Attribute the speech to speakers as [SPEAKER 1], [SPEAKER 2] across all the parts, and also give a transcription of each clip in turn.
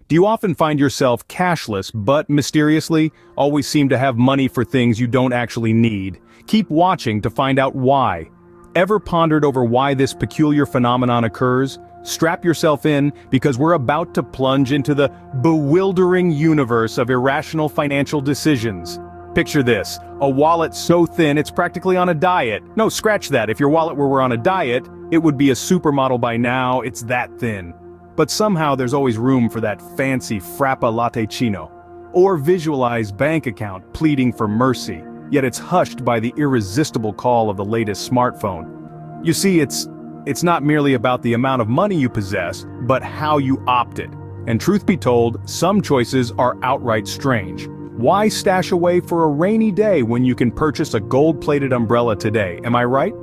[SPEAKER 1] Do you often find yourself cashless, but mysteriously, always seem to have money for things you don't actually need? Keep watching to find out why. Ever pondered over why this peculiar phenomenon occurs? Strap yourself in, because we're about to plunge into the bewildering universe of irrational financial decisions. Picture this, a wallet so thin it's practically on a diet. No, scratch that, if your wallet were on a diet, it would be a supermodel by now, it's that thin. But somehow there's always room for that fancy frappa latte chino. Or visualize bank account pleading for mercy, yet it's hushed by the irresistible call of the latest smartphone. You see, it's not merely about the amount of money you possess, but how you opted. And truth be told, some choices are outright strange. Why stash away for a rainy day when you can purchase a gold-plated umbrella today, am I right?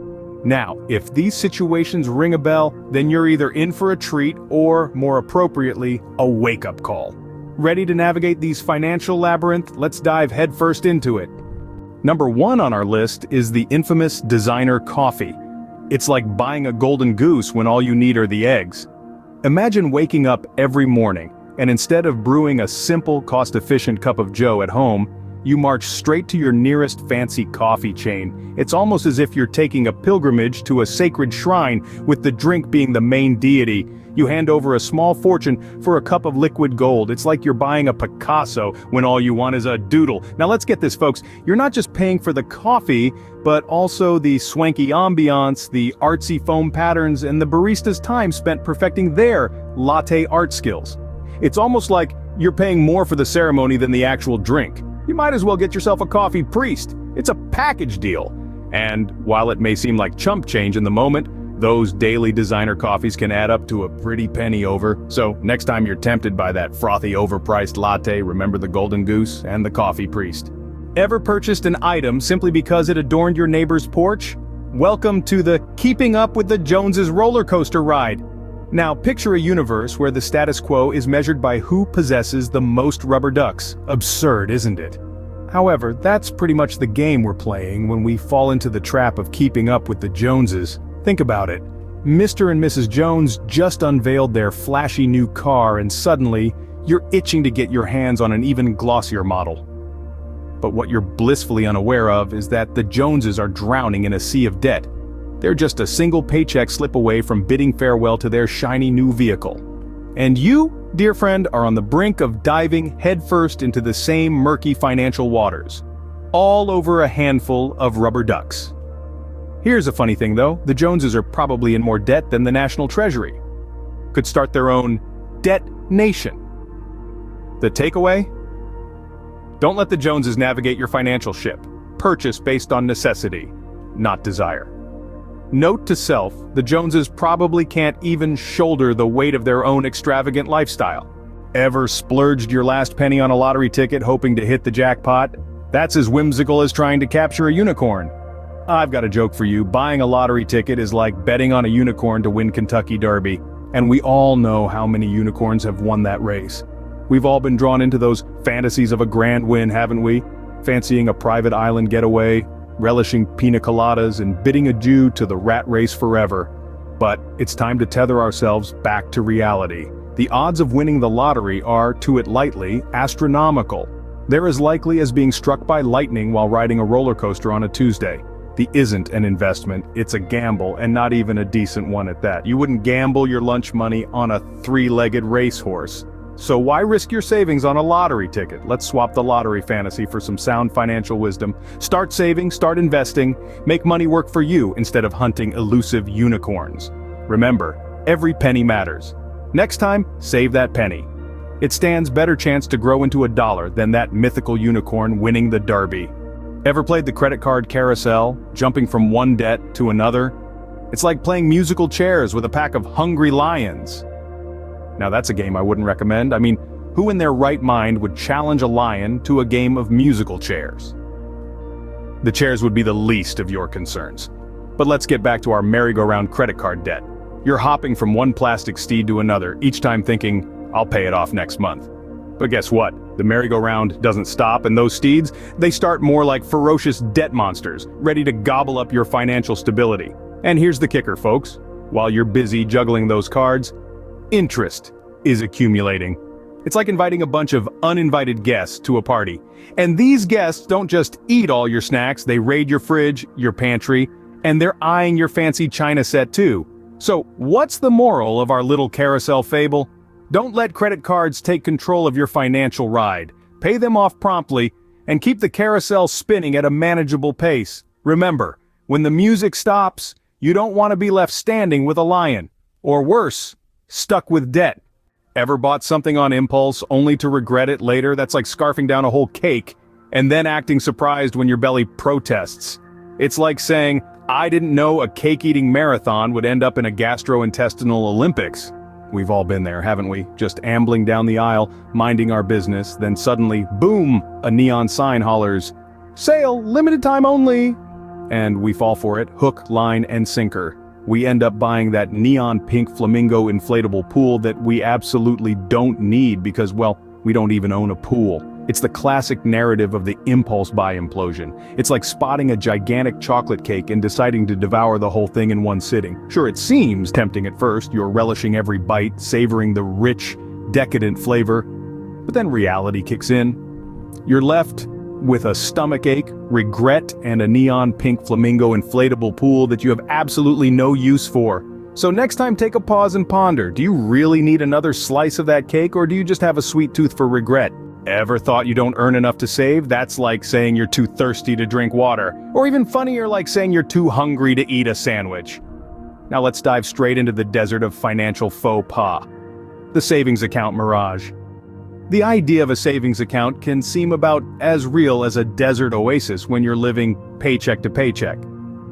[SPEAKER 1] Now, if these situations ring a bell, then you're either in for a treat or, more appropriately, a wake-up call. Ready to navigate these financial labyrinth? Let's dive headfirst into it. Number 1 on our list is the infamous designer coffee. It's like buying a golden goose when all you need are the eggs. Imagine waking up every morning, and instead of brewing a simple, cost-efficient cup of joe at home, you march straight to your nearest fancy coffee chain. It's almost as if you're taking a pilgrimage to a sacred shrine, with the drink being the main deity. You hand over a small fortune for a cup of liquid gold. It's like you're buying a Picasso when all you want is a doodle. Now let's get this, folks. You're not just paying for the coffee, but also the swanky ambiance, the artsy foam patterns, and the barista's time spent perfecting their latte art skills. It's almost like you're paying more for the ceremony than the actual drink. You might as well get yourself a coffee priest. It's a package deal. And while it may seem like chump change in the moment, those daily designer coffees can add up to a pretty penny over. So next time you're tempted by that frothy overpriced latte, remember the golden goose and the coffee priest. Ever purchased an item simply because it adorned your neighbor's porch? Welcome to the Keeping Up with the Joneses roller coaster ride. Now picture a universe where the status quo is measured by who possesses the most rubber ducks. Absurd, isn't it? However, that's pretty much the game we're playing when we fall into the trap of keeping up with the Joneses. Think about it. Mr. and Mrs. Jones just unveiled their flashy new car, and suddenly, you're itching to get your hands on an even glossier model. But what you're blissfully unaware of is that the Joneses are drowning in a sea of debt. They're just a single paycheck slip away from bidding farewell to their shiny new vehicle. And you, dear friend, are on the brink of diving headfirst into the same murky financial waters. All over a handful of rubber ducks. Here's a funny thing though, the Joneses are probably in more debt than the National Treasury. Could start their own debt nation. The takeaway? Don't let the Joneses navigate your financial ship. Purchase based on necessity, not desire. Note to self, the Joneses probably can't even shoulder the weight of their own extravagant lifestyle. Ever splurged your last penny on a lottery ticket hoping to hit the jackpot? That's as whimsical as trying to capture a unicorn. I've got a joke for you. Buying a lottery ticket is like betting on a unicorn to win Kentucky Derby. And we all know how many unicorns have won that race. We've all been drawn into those fantasies of a grand win, haven't we? Fancying a private island getaway, relishing pina coladas, and bidding adieu to the rat race forever. But it's time to tether ourselves back to reality. The odds of winning the lottery are, to it lightly, astronomical. They're as likely as being struck by lightning while riding a roller coaster on a Tuesday. The isn't an investment, it's a gamble, and not even a decent one at that. You wouldn't gamble your lunch money on a three-legged racehorse. So why risk your savings on a lottery ticket? Let's swap the lottery fantasy for some sound financial wisdom. Start saving, start investing, make money work for you instead of hunting elusive unicorns. Remember, every penny matters. Next time, save that penny. It stands better chance to grow into $1 than that mythical unicorn winning the Derby. Ever played the credit card carousel, jumping from one debt to another? It's like playing musical chairs with a pack of hungry lions. Now that's a game I wouldn't recommend. I mean, who in their right mind would challenge a lion to a game of musical chairs? The chairs would be the least of your concerns. But let's get back to our merry-go-round credit card debt. You're hopping from one plastic steed to another, each time thinking, I'll pay it off next month. But guess what? The merry-go-round doesn't stop, and those steeds, they start more like ferocious debt monsters, ready to gobble up your financial stability. And here's the kicker, folks. While you're busy juggling those cards, interest is accumulating. It's like inviting a bunch of uninvited guests to a party. And these guests don't just eat all your snacks, they raid your fridge, your pantry, and they're eyeing your fancy china set too. So, what's the moral of our little carousel fable? Don't let credit cards take control of your financial ride. Pay them off promptly, and keep the carousel spinning at a manageable pace. Remember, when the music stops, you don't want to be left standing with a lion. Or worse, stuck with debt. Ever bought something on impulse only to regret it later? That's like scarfing down a whole cake and then acting surprised when your belly protests. It's like saying, I didn't know a cake-eating marathon would end up in a gastrointestinal Olympics. We've all been there, haven't we? Just ambling down the aisle, minding our business, then suddenly, boom, a neon sign hollers, "Sale, limited time only!" And we fall for it, hook, line, and sinker. We end up buying that neon pink flamingo inflatable pool that we absolutely don't need because, well, we don't even own a pool. It's the classic narrative of the impulse buy implosion. It's like spotting a gigantic chocolate cake and deciding to devour the whole thing in one sitting. Sure, it seems tempting at first, you're relishing every bite, savoring the rich, decadent flavor, but then reality kicks in. You're left with a stomachache, regret, and a neon pink flamingo inflatable pool that you have absolutely no use for. So next time, take a pause and ponder. Do you really need another slice of that cake, or do you just have a sweet tooth for regret? Ever thought you don't earn enough to save? That's like saying you're too thirsty to drink water. Or even funnier, like saying you're too hungry to eat a sandwich. Now let's dive straight into the desert of financial faux pas. The savings account mirage. The idea of a savings account can seem about as real as a desert oasis when you're living paycheck to paycheck.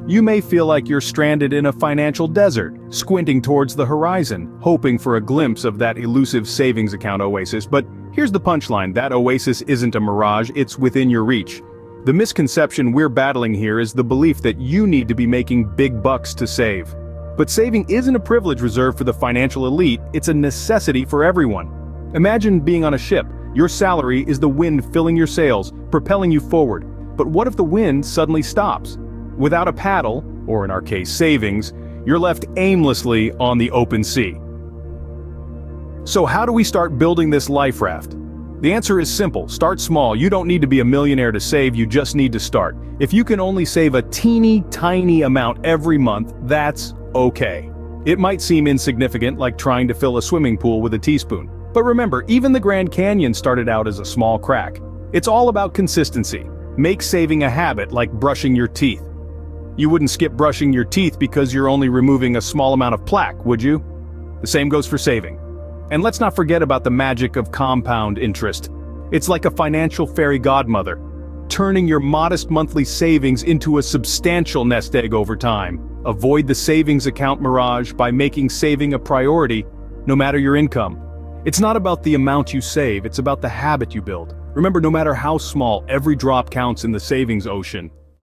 [SPEAKER 1] You may feel like you're stranded in a financial desert, squinting towards the horizon, hoping for a glimpse of that elusive savings account oasis, but here's the punchline: that oasis isn't a mirage, it's within your reach. The misconception we're battling here is the belief that you need to be making big bucks to save. But saving isn't a privilege reserved for the financial elite, it's a necessity for everyone. Imagine being on a ship. Your salary is the wind filling your sails, propelling you forward. But what if the wind suddenly stops? Without a paddle, or in our case savings, you're left aimlessly on the open sea. So how do we start building this life raft? The answer is simple: start small. You don't need to be a millionaire to save, you just need to start. If you can only save a teeny tiny amount every month, that's okay. It might seem insignificant, like trying to fill a swimming pool with a teaspoon. But remember, even the Grand Canyon started out as a small crack. It's all about consistency. Make saving a habit, like brushing your teeth. You wouldn't skip brushing your teeth because you're only removing a small amount of plaque, would you? The same goes for saving. And let's not forget about the magic of compound interest. It's like a financial fairy godmother, turning your modest monthly savings into a substantial nest egg over time. Avoid the savings account mirage by making saving a priority, no matter your income. It's not about the amount you save, it's about the habit you build. Remember, no matter how small, every drop counts in the savings ocean.